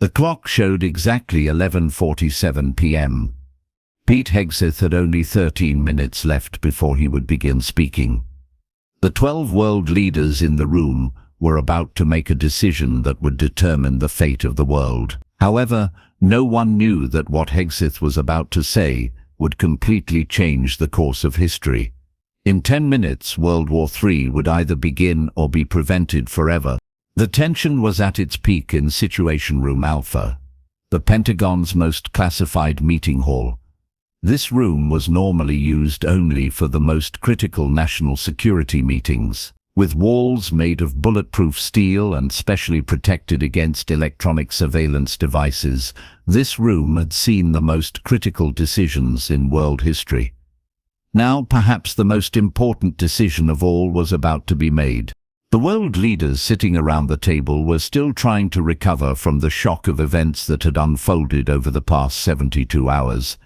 The clock showed exactly 11:47 p.m. Pete Hegseth had only 13 minutes left before he would begin speaking. The 12 world leaders in the room were about to make a decision that would determine the fate of the world. However, no one knew that what Hegseth was about to say would completely change the course of history. In 10 minutes, World War III would either begin or be prevented forever. The tension was at its peak in Situation Room Alpha, the Pentagon's most classified meeting hall. This room was normally used only for the most critical national security meetings. With walls made of bulletproof steel and specially protected against electronic surveillance devices, this room had seen the most critical decisions in world history. Now, perhaps the most important decision of all was about to be made. The world leaders sitting around the table were still trying to recover from the shock of events that had unfolded over the past 72 hours.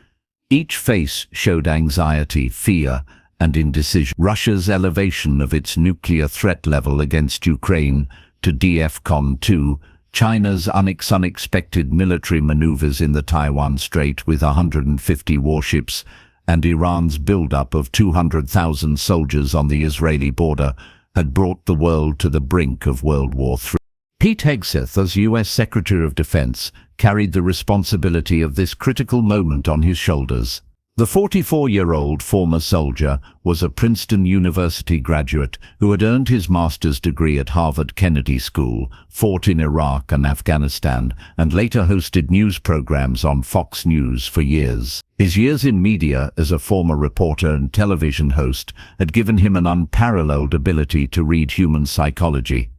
Each face showed anxiety, fear, and indecision. Russia's elevation of its nuclear threat level against Ukraine to DEFCON 2, China's unexpected military maneuvers in the Taiwan Strait with 150 warships, and Iran's buildup of 200,000 soldiers on the Israeli border had brought the world to the brink of World War III. Pete Hegseth, as U.S. Secretary of Defense, carried the responsibility of this critical moment on his shoulders. The 44-year-old former soldier was a Princeton University graduate who had earned his master's degree at Harvard Kennedy School, fought in Iraq and Afghanistan, and later hosted news programs on Fox News for years. His years in media as a former reporter and television host had given him an unparalleled ability to read human psychology.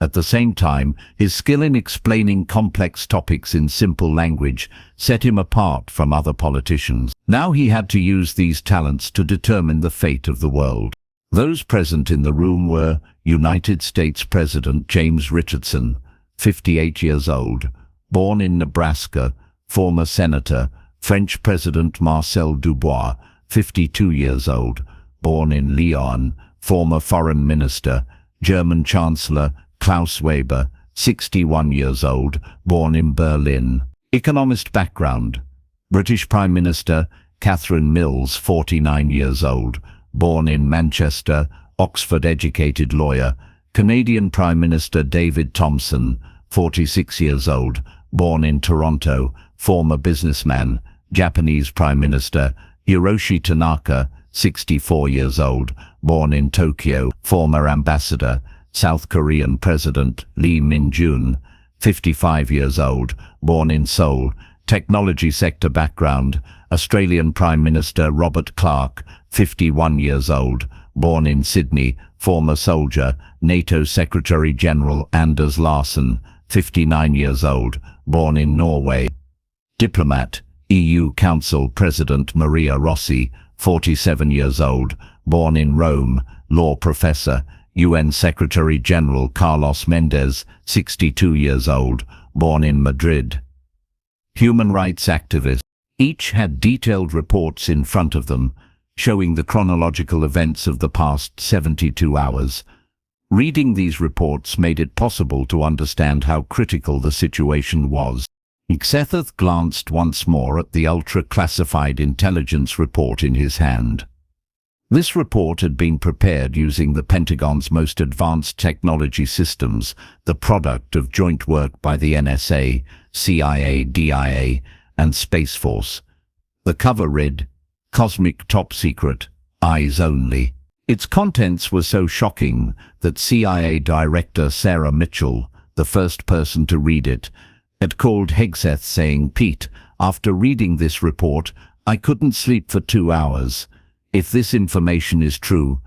At the same time, his skill in explaining complex topics in simple language set him apart from other politicians. Now he had to use these talents to determine the fate of the world. Those present in the room were United States President James Richardson, 58 years old, born in Nebraska, former senator; French President Marcel Dubois, 52 years old, born in Lyon, former foreign minister; German Chancellor Klaus Weber, 61 years old, born in Berlin. Economist background: British Prime Minister Catherine Mills, 49 years old, born in Manchester, Oxford-educated lawyer; Canadian Prime Minister David Thompson, 46 years old, born in Toronto, former businessman; Japanese Prime Minister Hiroshi Tanaka, 64 years old, born in Tokyo, former ambassador; South Korean President Lee Min-jun, 55 years old, born in Seoul. Technology sector background: Australian Prime Minister Robert Clark, 51 years old, born in Sydney, former soldier; NATO Secretary General Anders Larsen, 59 years old, born in Norway. Diplomat: EU Council President Maria Rossi, 47 years old, born in Rome. Law professor; UN Secretary General Carlos Mendez, 62 years old, born in Madrid. Human rights activists. Each had detailed reports in front of them, showing the chronological events of the past 72 hours. Reading these reports made it possible to understand how critical the situation was. Hegseth glanced once more at the ultra-classified intelligence report in his hand. This report had been prepared using the Pentagon's most advanced technology systems, the product of joint work by the NSA, CIA, DIA, and Space Force. The cover read, "Cosmic Top Secret, Eyes Only." Its contents were so shocking that CIA Director Sarah Mitchell, the first person to read it, had called Hegseth saying, "Pete, after reading this report, I couldn't sleep for 2 hours. If this information is true,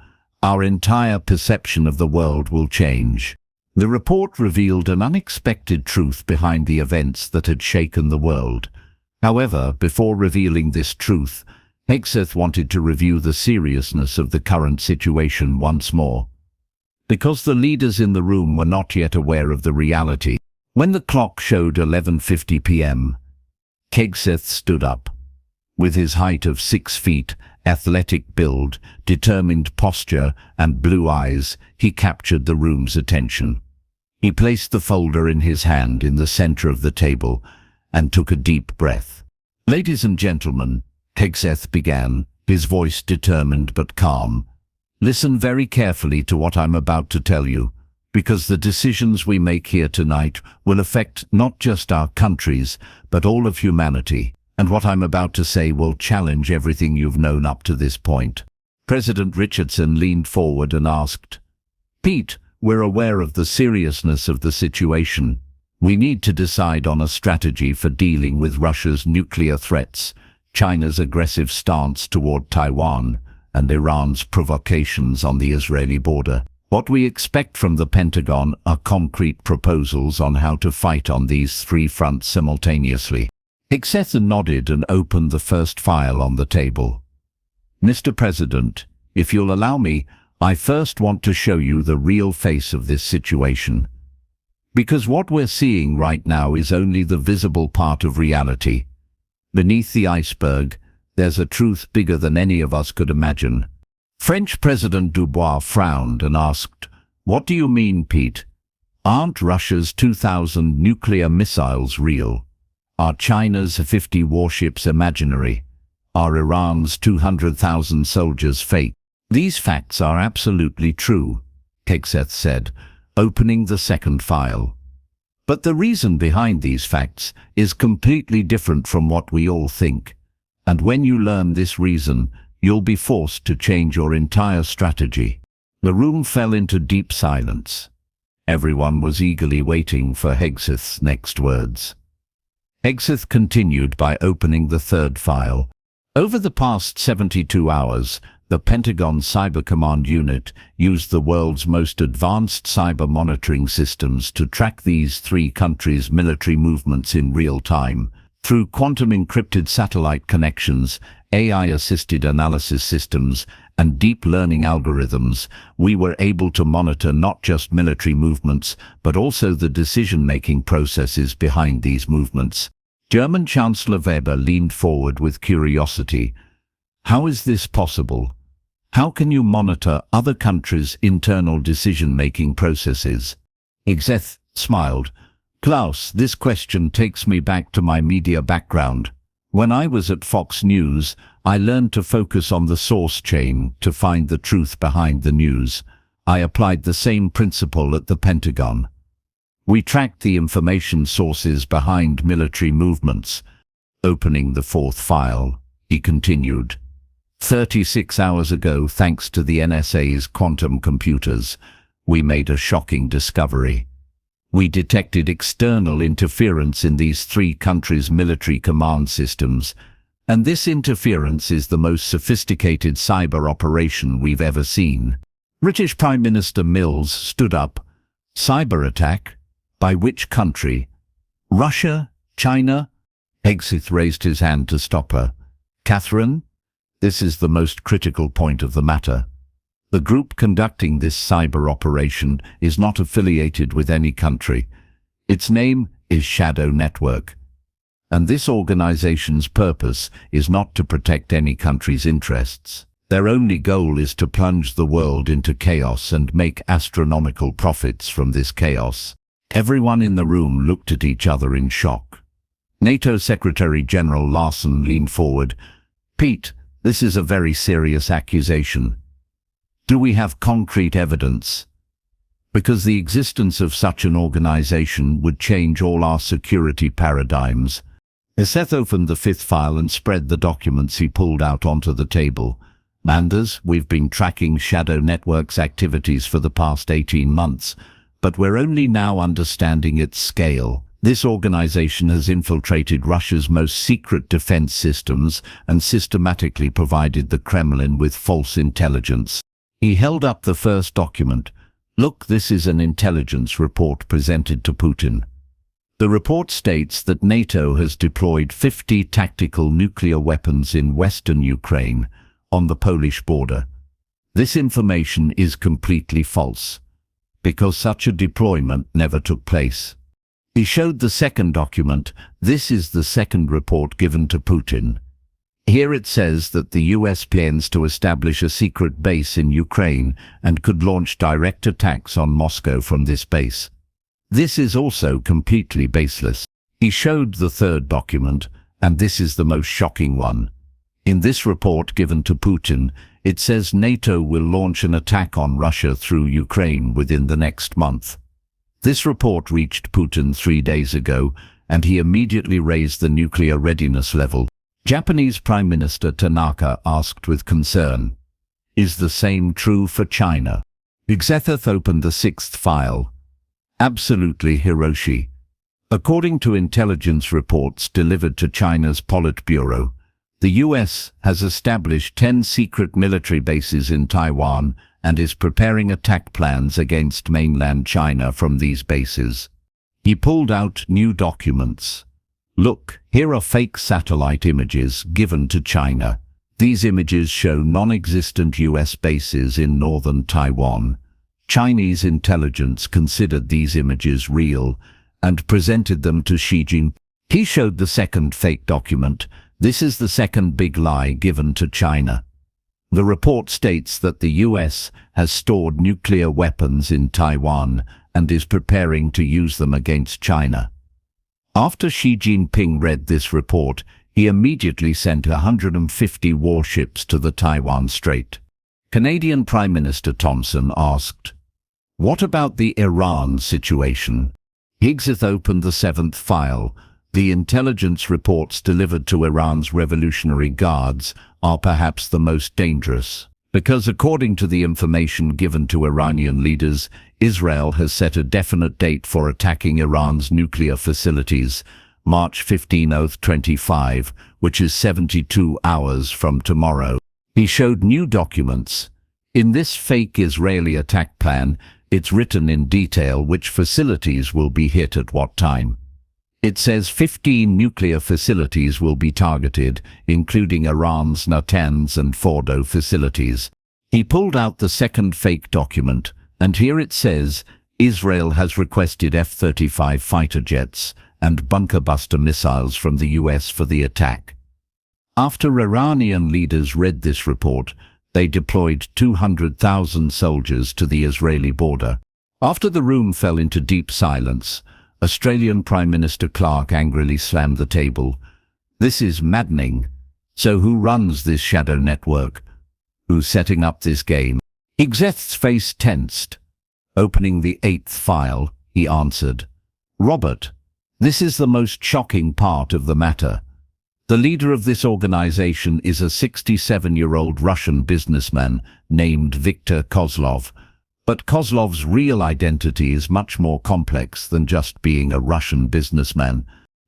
our entire perception of the world will change." The report revealed an unexpected truth behind the events that had shaken the world. However, before revealing this truth, Hegseth wanted to review the seriousness of the current situation once more. Because the leaders in the room were not yet aware of the reality. When the clock showed 11:50 p.m., Hegseth stood up. With his height of 6 feet, athletic build, determined posture, and blue eyes, he captured the room's attention. He placed the folder in his hand in the center of the table and took a deep breath. "Ladies and gentlemen," Hegseth began, his voice determined but calm, "listen very carefully to what I'm about to tell you, because the decisions we make here tonight will affect not just our countries, but all of humanity. And what I'm about to say will challenge everything you've known up to this point." President Richardson leaned forward and asked, "Pete, we're aware of the seriousness of the situation. We need to decide on a strategy for dealing with Russia's nuclear threats, China's aggressive stance toward Taiwan, and Iran's provocations on the Israeli border. What we expect from the Pentagon are concrete proposals on how to fight on these three fronts simultaneously." Hegseth nodded and opened the first file on the table. "Mr. President, if you'll allow me, I first want to show you the real face of this situation. Because what we're seeing right now is only the visible part of reality. Beneath the iceberg, there's a truth bigger than any of us could imagine." French President Dubois frowned and asked, "What do you mean, Pete? Aren't Russia's 2,000 nuclear missiles real? Are China's 50 warships imaginary? Are Iran's 200,000 soldiers fake?" "These facts are absolutely true," Hegseth said, opening the second file. "But the reason behind these facts is completely different from what we all think. And when you learn this reason, you'll be forced to change your entire strategy." The room fell into deep silence. Everyone was eagerly waiting for Hegseth's next words. Hegseth continued by opening the third file. "Over the past 72 hours, the Pentagon Cyber Command Unit used the world's most advanced cyber monitoring systems to track these three countries' military movements in real time. Through quantum-encrypted satellite connections, AI-assisted analysis systems, and deep learning algorithms, we were able to monitor not just military movements, but also the decision-making processes behind these movements." German Chancellor Weber leaned forward with curiosity. "How is this possible? How can you monitor other countries' internal decision-making processes?" Hegseth smiled. "Klaus, this question takes me back to my media background. When I was at Fox News, I learned to focus on the source chain to find the truth behind the news. I applied the same principle at the Pentagon. We tracked the information sources behind military movements." Opening the fourth file, he continued, 36 hours ago, thanks to the NSA's quantum computers, we made a shocking discovery. We detected external interference in these three countries' military command systems, and this interference is the most sophisticated cyber operation we've ever seen." British Prime Minister Mills stood up. "Cyber attack? By which country? Russia? China?" Hegseth raised his hand to stop her. "Catherine, this is the most critical point of the matter. The group conducting this cyber operation is not affiliated with any country. Its name is Shadow Network. And this organization's purpose is not to protect any country's interests. Their only goal is to plunge the world into chaos and make astronomical profits from this chaos." Everyone in the room looked at each other in shock. NATO Secretary General Larson leaned forward. "Pete, this is a very serious accusation. Do we have concrete evidence? Because the existence of such an organization would change all our security paradigms." Hegseth opened the fifth file and spread the documents he pulled out onto the table. "Manders, we've been tracking Shadow Network's activities for the past 18 months, but we're only now understanding its scale. This organization has infiltrated Russia's most secret defense systems and systematically provided the Kremlin with false intelligence." He held up the first document. "Look, this is an intelligence report presented to Putin. The report states that NATO has deployed 50 tactical nuclear weapons in western Ukraine, on the Polish border. This information is completely false, because such a deployment never took place." He showed the second document. "This is the second report given to Putin. Here it says that the US plans to establish a secret base in Ukraine and could launch direct attacks on Moscow from this base. This is also completely baseless. He showed the third document, and this is the most shocking one. In this report given to Putin, it says NATO will launch an attack on Russia through Ukraine within the next month. This report reached Putin 3 days ago, and he immediately raised the nuclear readiness level. Japanese Prime Minister Tanaka asked with concern, "Is the same true for China?" Hegseth opened the 6th file. Absolutely Hiroshi. According to intelligence reports delivered to China's Politburo, the US has established 10 secret military bases in Taiwan and is preparing attack plans against mainland China from these bases. He pulled out new documents. Look, here are fake satellite images given to China. These images show non-existent US bases in northern Taiwan. Chinese intelligence considered these images real and presented them to Xi Jinping. He showed the second fake document. This is the second big lie given to China. The report states that the US has stored nuclear weapons in Taiwan and is preparing to use them against China. After Xi Jinping read this report, he immediately sent 150 warships to the Taiwan Strait. Canadian Prime Minister Thompson asked, "What about the Iran situation?" Hegseth opened the 7th file. The intelligence reports delivered to Iran's Revolutionary Guards are perhaps the most dangerous, because according to the information given to Iranian leaders, Israel has set a definite date for attacking Iran's nuclear facilities, March 15, 2025, which is 72 hours from tomorrow. He showed new documents. In this fake Israeli attack plan, it's written in detail which facilities will be hit at what time. It says 15 nuclear facilities will be targeted, including Iran's Natanz and Fordo facilities. He pulled out the second fake document, and here it says, Israel has requested F-35 fighter jets and bunker-buster missiles from the US for the attack. After Iranian leaders read this report, they deployed 200,000 soldiers to the Israeli border. After the room fell into deep silence, Australian Prime Minister Clark angrily slammed the table. "This is maddening. So who runs this shadow network? Who's setting up this game?" Hegseth's face tensed. Opening the 8th file, he answered, "Robert, this is the most shocking part of the matter. The leader of this organization is a 67-year-old Russian businessman named Viktor Kozlov. But Kozlov's real identity is much more complex than just being a Russian businessman."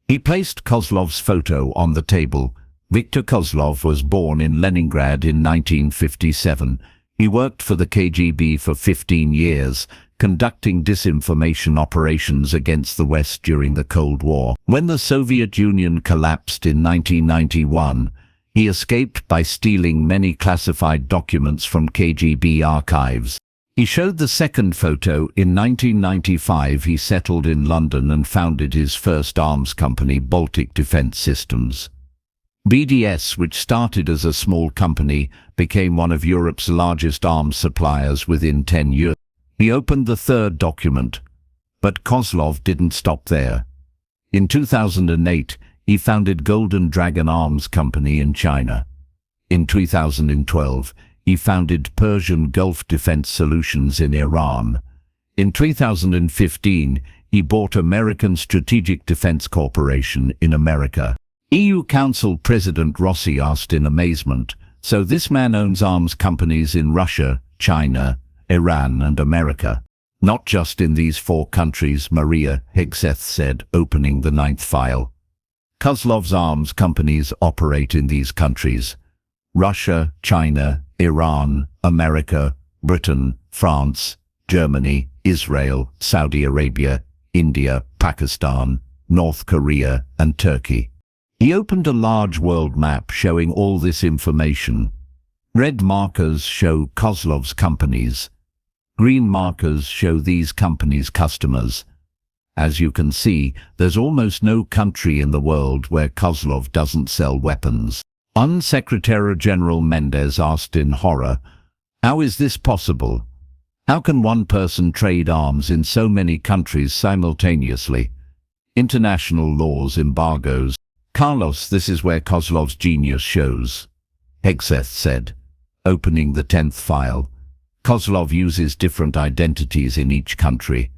He placed Kozlov's photo on the table. Viktor Kozlov was born in Leningrad in 1957. He worked for the KGB for 15 years, conducting disinformation operations against the West during the Cold War. When the Soviet Union collapsed in 1991, he escaped by stealing many classified documents from KGB archives. He showed the second photo. In 1995, he settled in London and founded his first arms company, Baltic Defence Systems. BDS, which started as a small company, became one of Europe's largest arms suppliers within 10 years. He opened the third document, but Kozlov didn't stop there. In 2008, he founded Golden Dragon Arms Company in China. In 2012, he founded Persian Gulf Defense Solutions in Iran. In 2015, he bought American Strategic Defense Corporation in America. EU Council President Rossi asked in amazement, "So this man owns arms companies in Russia, China, Iran and America?" "Not just in these 4 countries," Maria Hegseth said, opening the 9th file. Kozlov's arms companies operate in these countries: Russia, China, Iran, America, Britain, France, Germany, Israel, Saudi Arabia, India, Pakistan, North Korea, and Turkey. He opened a large world map showing all this information. Red markers show Kozlov's companies. Green markers show these companies' customers. As you can see, there's almost no country in the world where Kozlov doesn't sell weapons. Secretary General Mendez asked in horror, "How is this possible? How can one person trade arms in so many countries simultaneously? International laws, embargoes. Carlos, this is where Kozlov's genius shows, Hegseth said, opening the 10th file. Kozlov uses different identities in each country.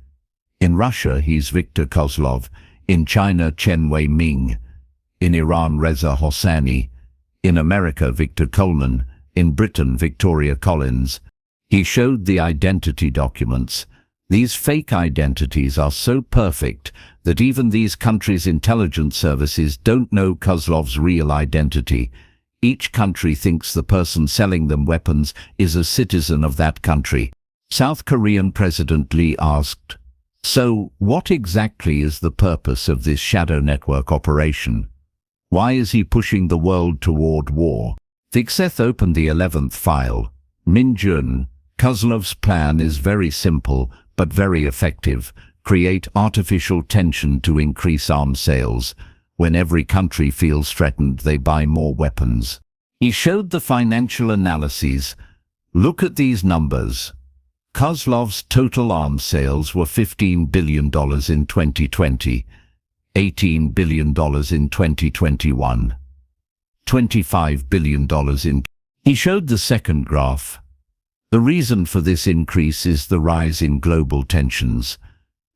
In Russia, he's Viktor Kozlov. In China, Chen Wei-ming. In Iran, Reza Hossani. In America, Victor Coleman. In Britain, Victoria Collins. He showed the identity documents. These fake identities are so perfect that even these countries' intelligence services don't know Kozlov's real identity. Each country thinks the person selling them weapons is a citizen of that country. South Korean President Lee asked, "So, what exactly is the purpose of this shadow network operation? Why is he pushing the world toward war?" Hegseth opened the 11th file. Min-jun, Kozlov's plan is very simple, but very effective. Create artificial tension to increase arms sales. When every country feels threatened, they buy more weapons. He showed the financial analyses. Look at these numbers. Kozlov's total arms sales were $15 billion in 2020, $18 billion in 2021, $25 billion in... He showed the second graph. The reason for this increase is the rise in global tensions.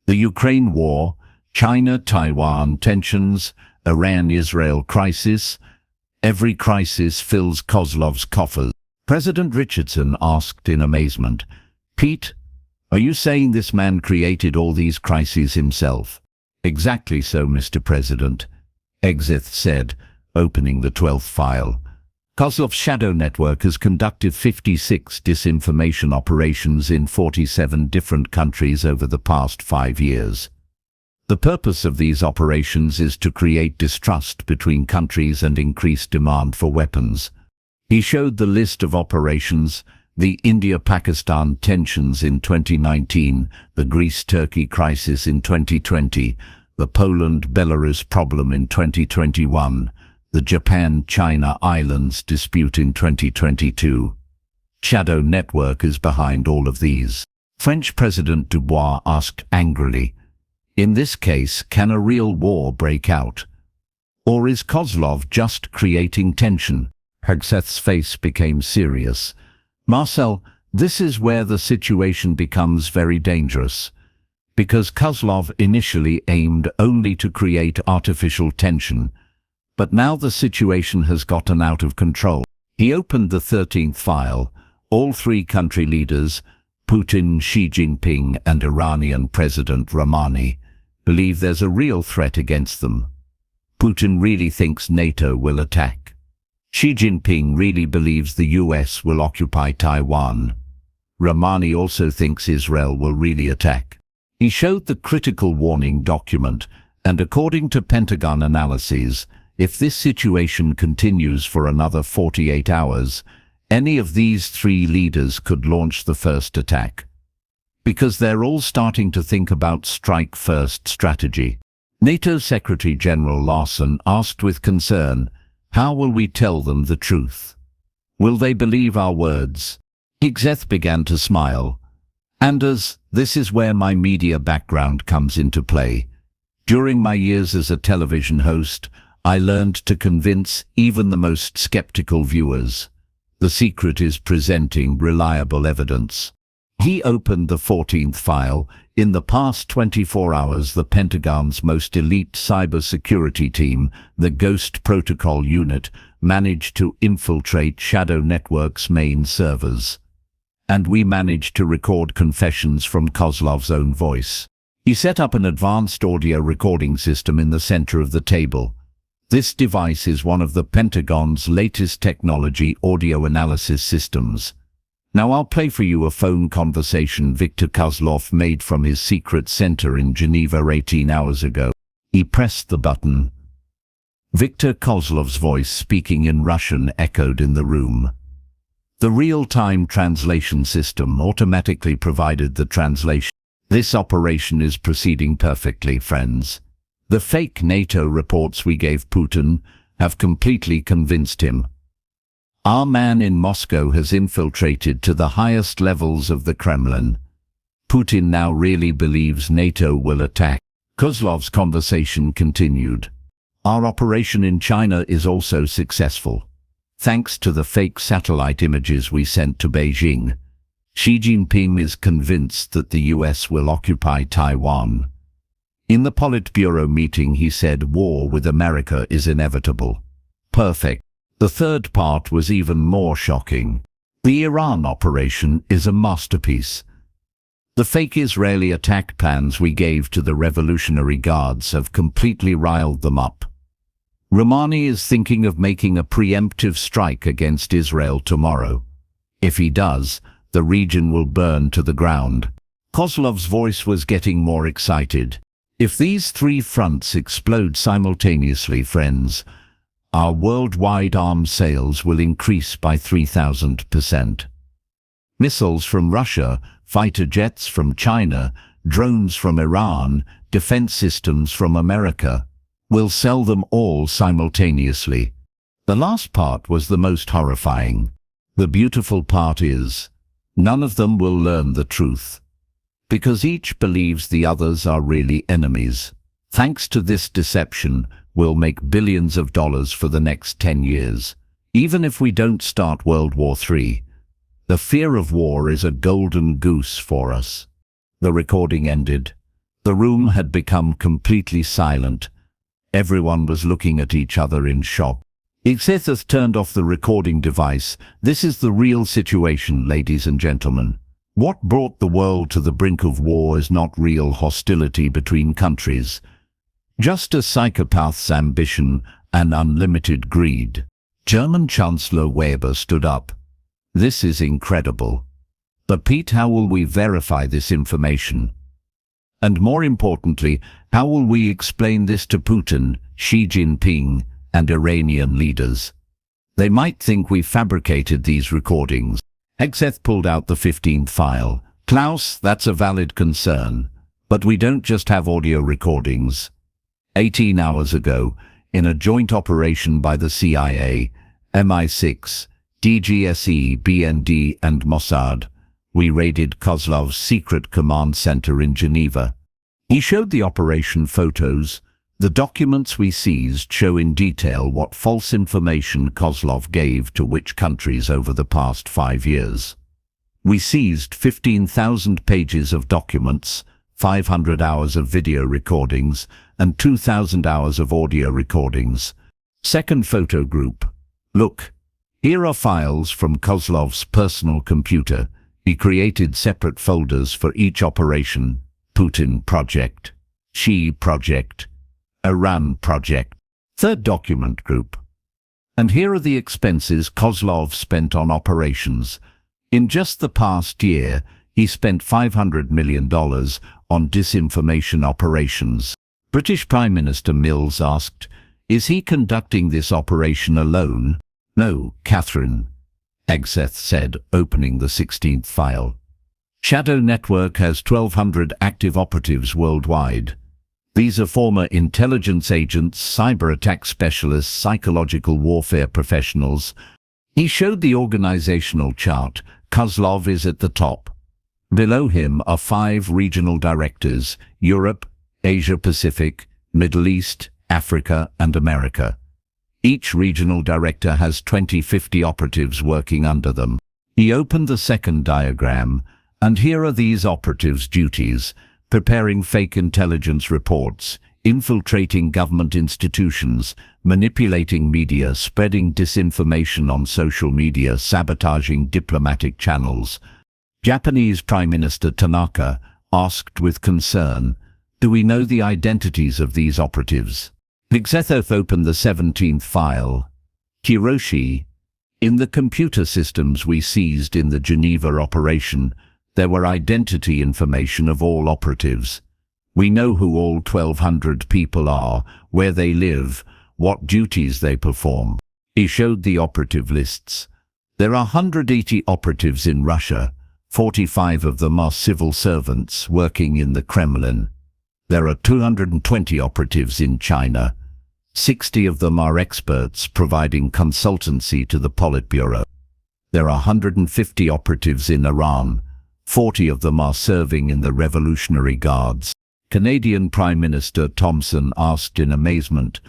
The Ukraine war, China-Taiwan tensions, Iran-Israel crisis. Every crisis fills Kozlov's coffers. President Richardson asked in amazement, "Pete, are you saying this man created all these crises himself?" "Exactly so, Mr. President," Hegseth said, opening the 12th file. Kozlov's shadow network has conducted 56 disinformation operations in 47 different countries over the past 5 years. The purpose of these operations is to create distrust between countries and increase demand for weapons. He showed the list of operations: the India-Pakistan tensions in 2019, the Greece-Turkey crisis in 2020, the Poland-Belarus problem in 2021, the Japan-China Islands dispute in 2022. Shadow network is behind all of these. French President Dubois asked angrily, "In this case, can a real war break out? Or is Kozlov just creating tension?" Hegseth's face became serious. "Marcel, this is where the situation becomes very dangerous. Because Kozlov initially aimed only to create artificial tension. But now the situation has gotten out of control." He opened the 13th file. All three country leaders, Putin, Xi Jinping and Iranian President Rouhani, believe there's a real threat against them. Putin really thinks NATO will attack. Xi Jinping really believes the US will occupy Taiwan. Rouhani also thinks Israel will really attack. He showed the critical warning document, and according to Pentagon analyses, if this situation continues for another 48 hours, any of these three leaders could launch the first attack. Because they're all starting to think about strike-first strategy. NATO Secretary General Larson asked with concern, "How will we tell them the truth? Will they believe our words?" Hegseth began to smile. "Anders, this is where my media background comes into play. During my years as a television host, I learned to convince even the most skeptical viewers. The secret is presenting reliable evidence." He opened the 14th file. In the past 24 hours, the Pentagon's most elite cybersecurity team, the Ghost Protocol Unit, managed to infiltrate Shadow Network's main servers. And we managed to record confessions from Kozlov's own voice. He set up an advanced audio recording system in the center of the table. This device is one of the Pentagon's latest technology audio analysis systems. Now I'll play for you a phone conversation Viktor Kozlov made from his secret center in Geneva 18 hours ago. He pressed the button. Viktor Kozlov's voice speaking in Russian echoed in the room. The real-time translation system automatically provided the translation. "This operation is proceeding perfectly, friends. The fake NATO reports we gave Putin have completely convinced him. Our man in Moscow has infiltrated to the highest levels of the Kremlin. Putin now really believes NATO will attack. Kozlov's conversation continued. Our operation in China is also successful. Thanks to the fake satellite images we sent to Beijing, Xi Jinping is convinced that the US will occupy Taiwan. In the Politburo meeting he said war with America is inevitable. Perfect. The third part was even more shocking. The Iran operation is a masterpiece. The fake Israeli attack plans we gave to the Revolutionary Guards have completely riled them up. Rouhani is thinking of making a preemptive strike against Israel tomorrow. If he does, the region will burn to the ground. Kozlov's voice was getting more excited. If these three fronts explode simultaneously, friends, our worldwide arms sales will increase by 3,000%. Missiles from Russia, fighter jets from China, drones from Iran, defense systems from America. We'll sell them all simultaneously. The last part was the most horrifying. The beautiful part is, none of them will learn the truth, because each believes the others are really enemies. Thanks to this deception, we'll make billions of dollars for the next 10 years. Even if we don't start World War III, the fear of war is a golden goose for us. The recording ended. The room had become completely silent. Everyone was looking at each other in shock. Hegseth turned off the recording device. This is the real situation, ladies and gentlemen. What brought the world to the brink of war is not real hostility between countries, just a psychopath's ambition and unlimited greed. German Chancellor Weber stood up. This is incredible. But Pete, how will we verify this information? And more importantly, how will we explain this to Putin, Xi Jinping, and Iranian leaders? They might think we fabricated these recordings. Hegseth pulled out the 15th file. Klaus, that's a valid concern. But we don't just have audio recordings. 18 hours ago, in a joint operation by the CIA, MI6, DGSE, BND, and Mossad, we raided Kozlov's secret command center in Geneva. He showed the operation photos. The documents we seized show in detail what false information Kozlov gave to which countries over the past 5 years. We seized 15,000 pages of documents, 500 hours of video recordings, and 2,000 hours of audio recordings. Second photo group. Look, here are files from Kozlov's personal computer. He created separate folders for each operation: Putin Project, Xi Project, Iran Project. Third document group. And here are the expenses Kozlov spent on operations. In just the past year, he spent $500 million on disinformation operations. British Prime Minister Mills asked, "Is he conducting this operation alone?" "No, Catherine," Hegseth said, opening the 16th file. Shadow Network has 1,200 active operatives worldwide. These are former intelligence agents, cyber attack specialists, psychological warfare professionals. He showed the organizational chart. Kozlov is at the top. Below him are 5 regional directors: Europe, Asia Pacific, Middle East, Africa, and America. Each regional director has 20-50 operatives working under them. He opened the second diagram, and here are these operatives' duties: preparing fake intelligence reports, infiltrating government institutions, manipulating media, spreading disinformation on social media, sabotaging diplomatic channels. Japanese Prime Minister Tanaka asked with concern, "Do we know the identities of these operatives?" Hegseth opened the 17th file. Hiroshi. In the computer systems we seized in the Geneva operation, there were identity information of all operatives. We know who all 1,200 people are, where they live, what duties they perform. He showed the operative lists. There are 180 operatives in Russia. 45 of them are civil servants working in the Kremlin. There are 220 operatives in China. 60 of them are experts providing consultancy to the Politburo. There are 150 operatives in Iran. 40 of them are serving in the Revolutionary Guards. Canadian Prime Minister Thompson asked in amazement,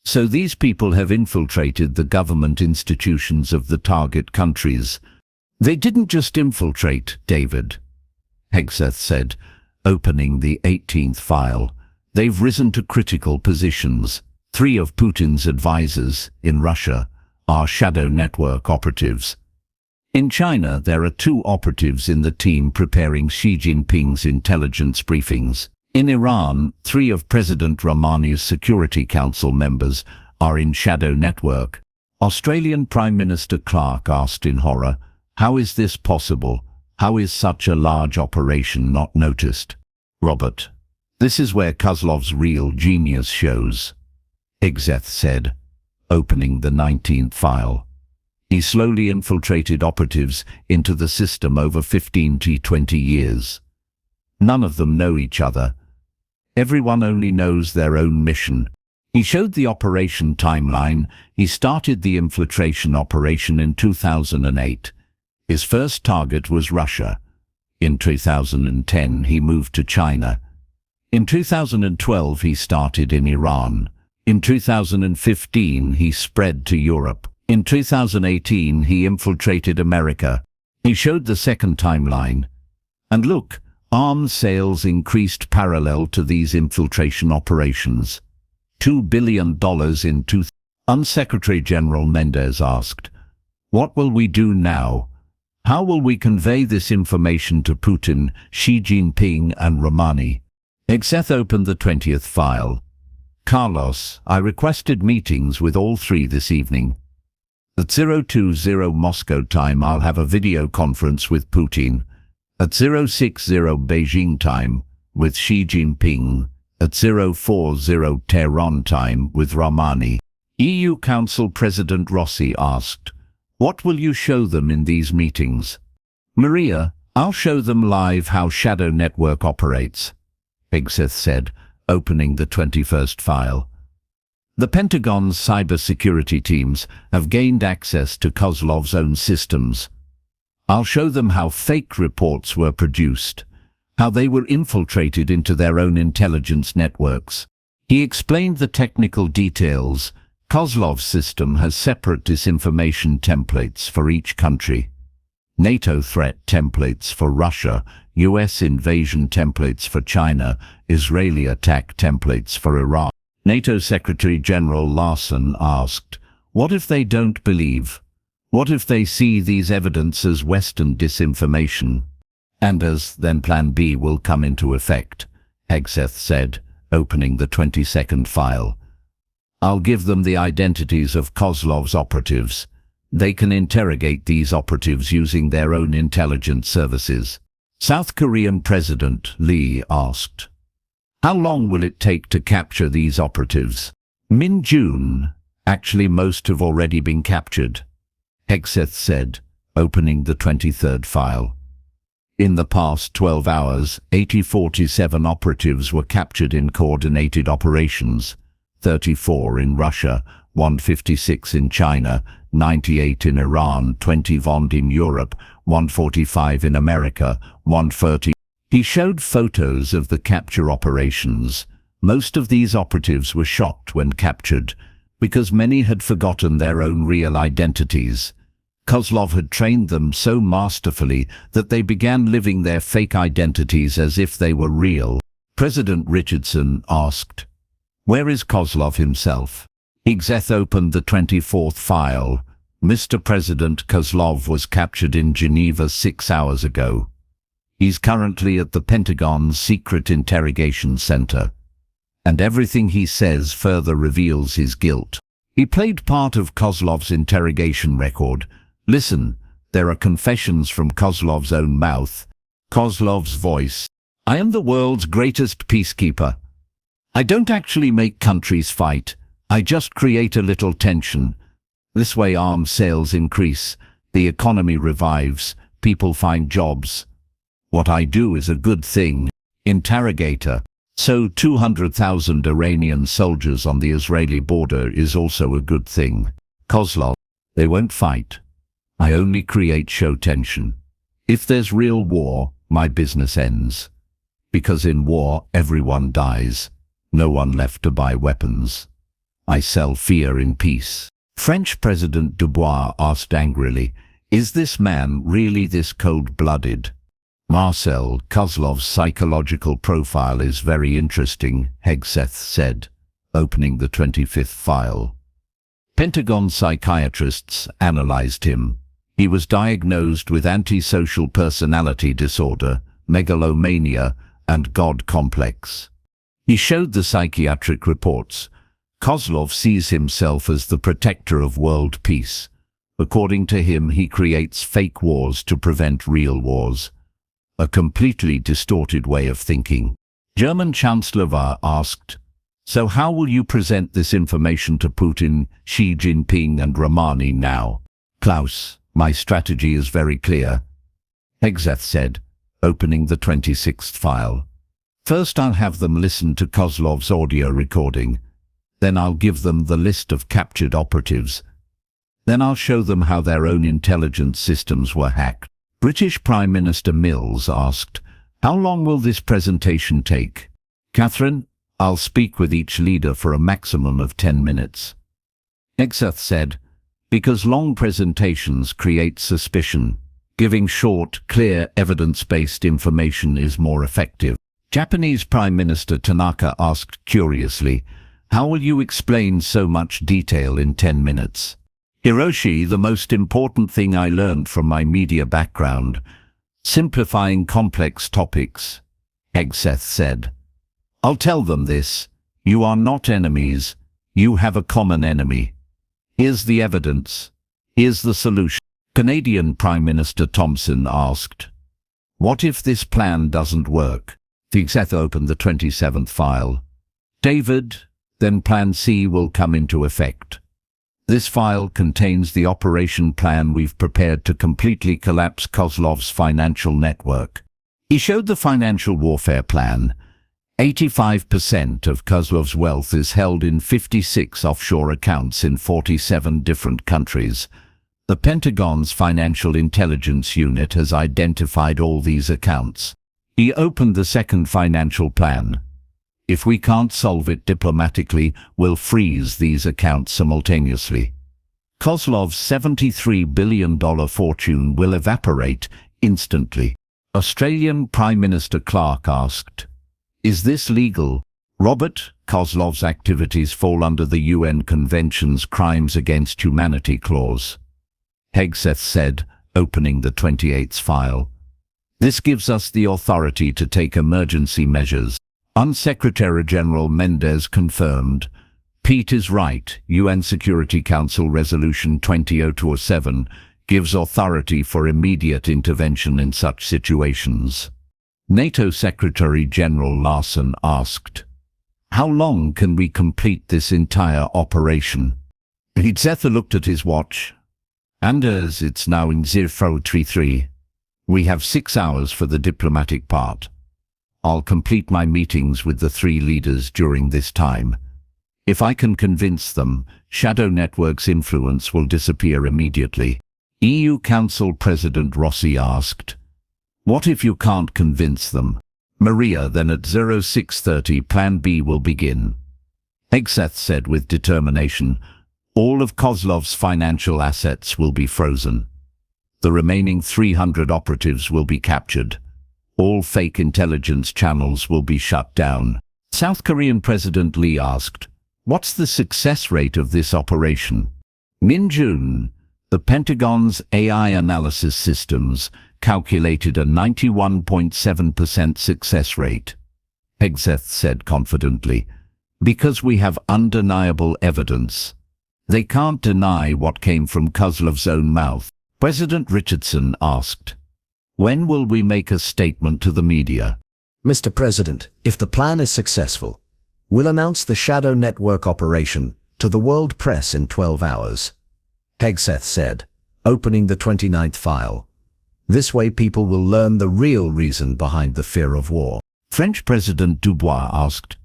"So these people have infiltrated the government institutions of the target countries?" "They didn't just infiltrate, David," Hegseth said, opening the 18th file. "They've risen to critical positions. 3 of Putin's advisors in Russia are shadow network operatives. In China, there are 2 operatives in the team preparing Xi Jinping's intelligence briefings. In Iran, 3 of President Rouhani's Security Council members are in shadow network." Australian Prime Minister Clark asked in horror, "How is this possible? How is such a large operation not noticed?" "Robert, this is where Kozlov's real genius shows," Hegseth said, opening the 19th file. "He slowly infiltrated operatives into the system over 15 to 20 years. None of them know each other. Everyone only knows their own mission. He showed the operation timeline. He started the infiltration operation in 2008. His first target was Russia. In 2010, he moved to China. In 2012, he started in Iran. In 2015, he spread to Europe. In 2018, he infiltrated America. He showed the second timeline. And look, arms sales increased parallel to these infiltration operations. $2 billion in two. Secretary General Mendez asked, "What will we do now? How will we convey this information to Putin, Xi Jinping and Rouhani?" Hegseth opened the 20th file. "Carlos, I requested meetings with all 3 this evening. At 020 Moscow time, I'll have a video conference with Putin. At 060 Beijing time, with Xi Jinping. At 040 Tehran time, with Rouhani." EU Council President Rossi asked, "What will you show them in these meetings?" "Maria, I'll show them live how shadow network operates," Hegseth said, opening the 21st file. "The Pentagon's cybersecurity teams have gained access to Kozlov's own systems. I'll show them how fake reports were produced, how they were infiltrated into their own intelligence networks." He explained the technical details. Kozlov's system has separate disinformation templates for each country. NATO threat templates for Russia, US invasion templates for China, Israeli attack templates for Iran. NATO Secretary General Larson asked, "What if they don't believe? What if they see these evidence as Western disinformation? And then Plan B will come into effect," Hegseth said, opening the 22nd file. "I'll give them the identities of Kozlov's operatives. They can interrogate these operatives using their own intelligence services." South Korean President Lee asked, "How long will it take to capture these operatives?" "Min-June. Actually, most have already been captured," Hegseth said, opening the 23rd file. "In the past 12 hours, 47 operatives were captured in coordinated operations, 34 in Russia, 156 in China, 98 in Iran, 20 in Europe, 145 in America, 130. He showed photos of the capture operations. Most of these operatives were shocked when captured, because many had forgotten their own real identities. Kozlov had trained them so masterfully that they began living their fake identities as if they were real. President Richardson asked, "Where is Kozlov himself?" Hegseth opened the 24th file. "Mr. President, Kozlov was captured in Geneva 6 hours ago. He's currently at the Pentagon's secret interrogation center. And everything he says further reveals his guilt. He played part of Kozlov's interrogation record. Listen, there are confessions from Kozlov's own mouth. Kozlov's voice. I am the world's greatest peacekeeper. I don't actually make countries fight. I just create a little tension. This way arms sales increase, the economy revives, people find jobs. What I do is a good thing." Interrogator. "So 200,000 Iranian soldiers on the Israeli border is also a good thing." Kozlov. "They won't fight. I only create show tension. If there's real war, my business ends. Because in war, everyone dies. No one left to buy weapons. I sell fear in peace. French President Dubois asked angrily, "Is this man really this cold-blooded?" Marcel Kozlov's psychological profile is very interesting, Hegseth said, opening the 25th file. Pentagon psychiatrists analyzed him. He was diagnosed with antisocial personality disorder, megalomania, and God complex. He showed the psychiatric reports. Kozlov sees himself as the protector of world peace. According to him, he creates fake wars to prevent real wars. A completely distorted way of thinking. German Chancellor Var asked, "So how will you present this information to Putin, Xi Jinping and Romani now?" "Klaus, my strategy is very clear," Hegseth said, opening the 26th file. "First I'll have them listen to Kozlov's audio recording. Then I'll give them the list of captured operatives. Then I'll show them how their own intelligence systems were hacked." British Prime Minister Mills asked, "How long will this presentation take?" "Catherine, I'll speak with each leader for a maximum of 10 minutes. Hegseth said, "Because long presentations create suspicion. Giving short, clear, evidence-based information is more effective." Japanese Prime Minister Tanaka asked curiously, "How will you explain so much detail in 10 minutes?" "Hiroshi, the most important thing I learned from my media background, simplifying complex topics," Hegseth said. "I'll tell them this. You are not enemies. You have a common enemy. Here's the evidence. Here's the solution." Canadian Prime Minister Thompson asked, "What if this plan doesn't work?" Hegseth opened the 27th file. "David, then Plan C will come into effect. This file contains the operation plan we've prepared to completely collapse Kozlov's financial network." He showed the financial warfare plan. 85% of Kozlov's wealth is held in 56 offshore accounts in 47 different countries. The Pentagon's Financial Intelligence Unit has identified all these accounts. He opened the second financial plan. "If we can't solve it diplomatically, we'll freeze these accounts simultaneously." Kozlov's $73 billion fortune will evaporate instantly. Australian Prime Minister Clark asked, "Is this legal?" Robert, Kozlov's activities fall under the UN Convention's Crimes Against Humanity clause, Hegseth said, opening the 28th file. "This gives us the authority to take emergency measures." Secretary-General Mendez confirmed, "Pete is right. UN Security Council Resolution 20207 gives authority for immediate intervention in such situations." NATO Secretary-General Larson asked, "How long can we complete this entire operation?" Hegseth looked at his watch. "Anders, it's now in 033. We have 6 hours for the diplomatic part. I'll complete my meetings with the 3 leaders during this time. If I can convince them, Shadow Network's influence will disappear immediately." EU Council President Rossi asked, "What if you can't convince them?" Maria, then at 0630 Plan B will begin. Hegseth said with determination, "All of Kozlov's financial assets will be frozen. The remaining 300 operatives will be captured. All fake intelligence channels will be shut down." South Korean President Lee asked, "What's the success rate of this operation?" Min Jun, the Pentagon's AI analysis systems calculated a 91.7% success rate. Hegseth said confidently, "Because we have undeniable evidence. They can't deny what came from Kozlov's own mouth." President Richardson asked, "When will we make a statement to the media?" Mr. President, if the plan is successful, we'll announce the Shadow Network operation to the world press in 12 hours, Hegseth said, opening the 29th file. "This way people will learn the real reason behind the fear of war." French President Dubois asked,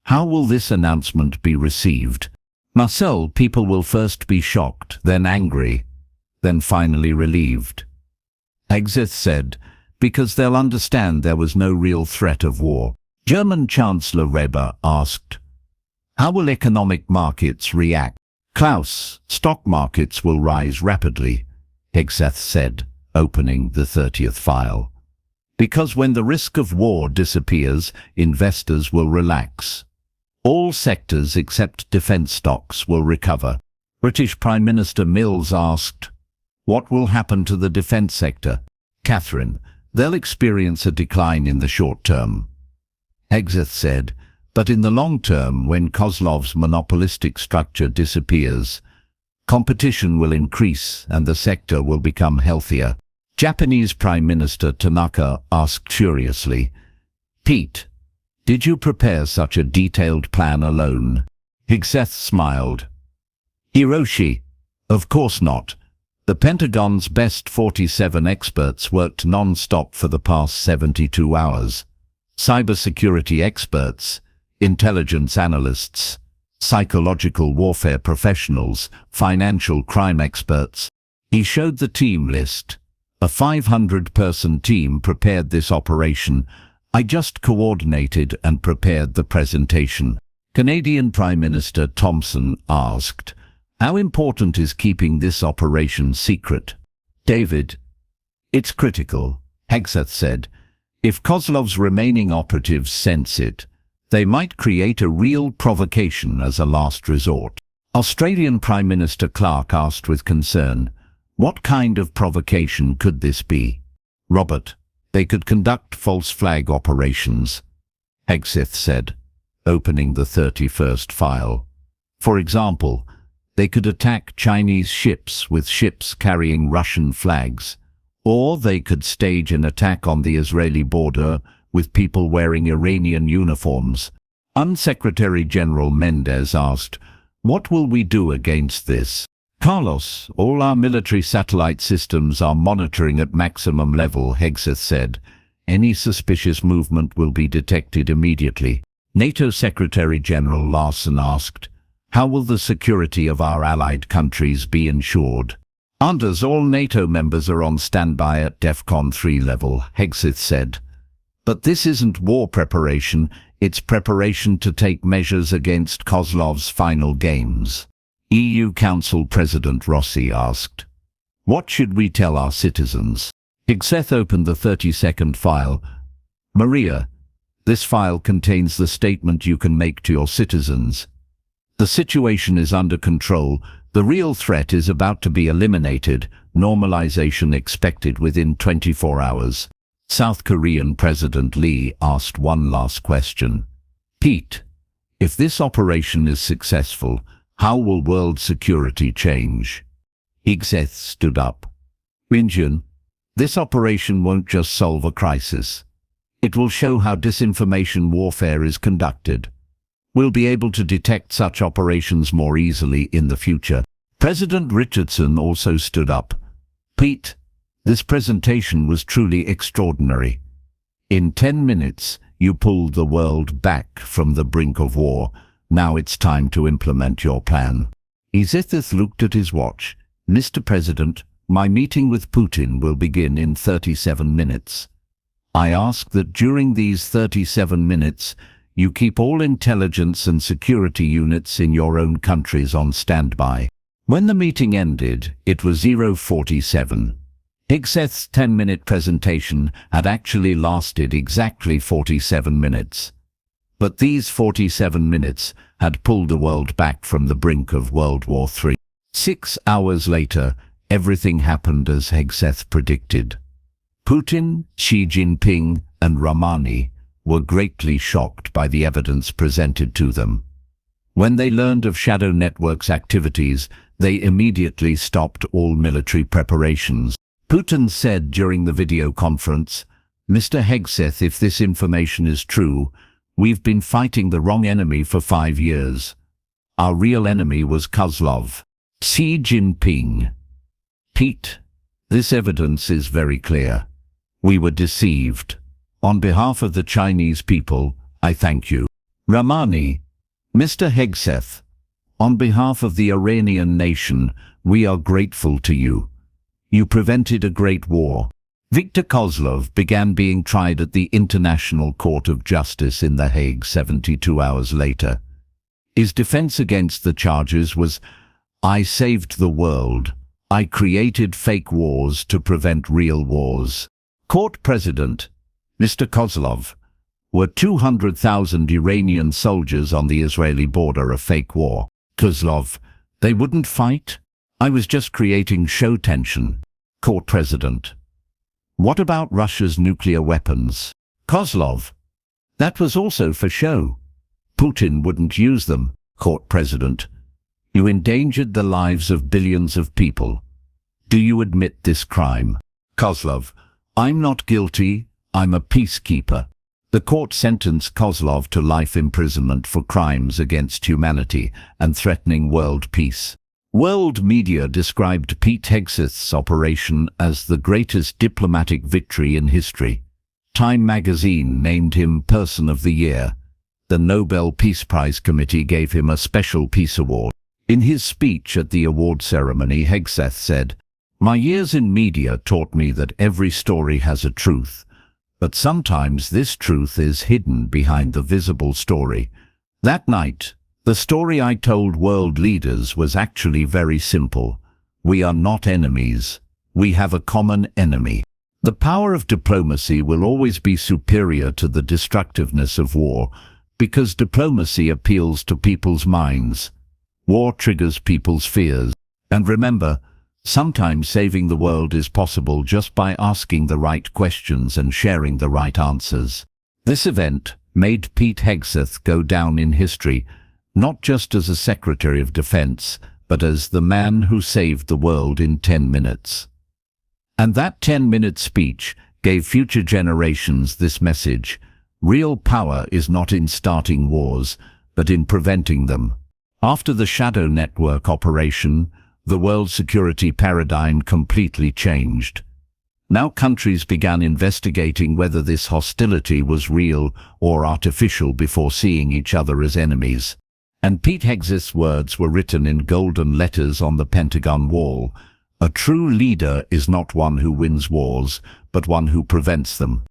"How will this announcement be received?" Marcel, people will first be shocked, then angry, then finally relieved. Hegseth said, because they'll understand there was no real threat of war. German Chancellor Weber asked, "How will economic markets react?" "Klaus, stock markets will rise rapidly," Hegseth said, opening the 30th file. "Because when the risk of war disappears, investors will relax. All sectors except defense stocks will recover." British Prime Minister Mills asked, "What will happen to the defense sector?" "Catherine, they'll experience a decline in the short term," Hegseth said, "but in the long term, when Kozlov's monopolistic structure disappears, competition will increase and the sector will become healthier." Japanese Prime Minister Tanaka asked curiously, "Pete, did you prepare such a detailed plan alone?" Hegseth smiled. "Hiroshi, of course not. The Pentagon's best 47 experts worked non-stop for the past 72 hours. Cybersecurity experts, intelligence analysts, psychological warfare professionals, financial crime experts." He showed the team list. "A 500-person team prepared this operation. I just coordinated and prepared the presentation." Canadian Prime Minister Thompson asked, "How important is keeping this operation secret?" "David, it's critical," Hegseth said. "If Kozlov's remaining operatives sense it, they might create a real provocation as a last resort." Australian Prime Minister Clark asked with concern, "What kind of provocation could this be?" "Robert, they could conduct false flag operations," Hegseth said, opening the 31st file. "For example, they could attack Chinese ships with ships carrying Russian flags, or they could stage an attack on the Israeli border with people wearing Iranian uniforms." Undersecretary General Mendez asked, "What will we do against this?" "Carlos, all our military satellite systems are monitoring at maximum level," Hegseth said. "Any suspicious movement will be detected immediately." NATO Secretary General Larson asked, "How will the security of our allied countries be ensured?" "Anders, all NATO members are on standby at DEFCON 3 level," Hegseth said. "But this isn't war preparation, it's preparation to take measures against Kozlov's final games." EU Council President Rossi asked, "What should we tell our citizens?" Hegseth opened the 32nd file. "Maria, this file contains the statement you can make to your citizens. The situation is under control. The real threat is about to be eliminated. Normalization expected within 24 hours. South Korean President Lee asked one last question. "Pete, if this operation is successful, how will world security change?" Hegseth stood up. "Winjun, this operation won't just solve a crisis. It will show how disinformation warfare is conducted. We'll be able to detect such operations more easily in the future." President Richardson also stood up. "Pete, this presentation was truly extraordinary. In 10 minutes, you pulled the world back from the brink of war. Now it's time to implement your plan." Hegseth looked at his watch. "Mr. President, my meeting with Putin will begin in 37 minutes. I ask that during these 37 minutes, you keep all intelligence and security units in your own countries on standby." When the meeting ended, it was 0:47. Hegseth's 10-minute presentation had actually lasted exactly 47 minutes. But these 47 minutes had pulled the world back from the brink of World War III. 6 hours later, everything happened as Hegseth predicted. Putin, Xi Jinping, and Ramani were greatly shocked by the evidence presented to them. When they learned of Shadow Network's activities, they immediately stopped all military preparations. Putin said during the video conference, "Mr. Hegseth, if this information is true, we've been fighting the wrong enemy for 5 years. Our real enemy was Kozlov." Xi Jinping. "Pete, this evidence is very clear. We were deceived. On behalf of the Chinese people, I thank you." Ramani. "Mr. Hegseth, on behalf of the Iranian nation, we are grateful to you. You prevented a great war. Viktor Kozlov began being tried at the International Court of Justice in The Hague 72 hours later. His defense against the charges was, "I saved the world. I created fake wars to prevent real wars." Court President, Mr. Kozlov, were 200,000 Iranian soldiers on the Israeli border a fake war. Kozlov, they wouldn't fight? I was just creating show tension. Court President, what about Russia's nuclear weapons? Kozlov, that was also for show. Putin wouldn't use them. Court President, you endangered the lives of billions of people. Do you admit this crime? Kozlov, I'm not guilty. I'm a peacekeeper. The court sentenced Kozlov to life imprisonment for crimes against humanity and threatening world peace. World media described Pete Hegseth's operation as the greatest diplomatic victory in history. Time magazine named him Person of the Year. The Nobel Peace Prize Committee gave him a special peace award. In his speech at the award ceremony, Hegseth said, "My years in media taught me that every story has a truth, but sometimes this truth is hidden behind the visible story." That night, the story I told world leaders was actually very simple. We are not enemies. We have a common enemy. The power of diplomacy will always be superior to the destructiveness of war, because diplomacy appeals to people's minds. War triggers people's fears. And remember, sometimes saving the world is possible just by asking the right questions and sharing the right answers. This event made Pete Hegseth go down in history, not just as a Secretary of Defense, but as the man who saved the world in 10 minutes. And that 10-minute speech gave future generations this message: real power is not in starting wars, but in preventing them. After the Shadow Network operation, the world security paradigm completely changed. Now countries began investigating whether this hostility was real or artificial before seeing each other as enemies. And Pete Hegseth's words were written in golden letters on the Pentagon wall. A true leader is not one who wins wars, but one who prevents them.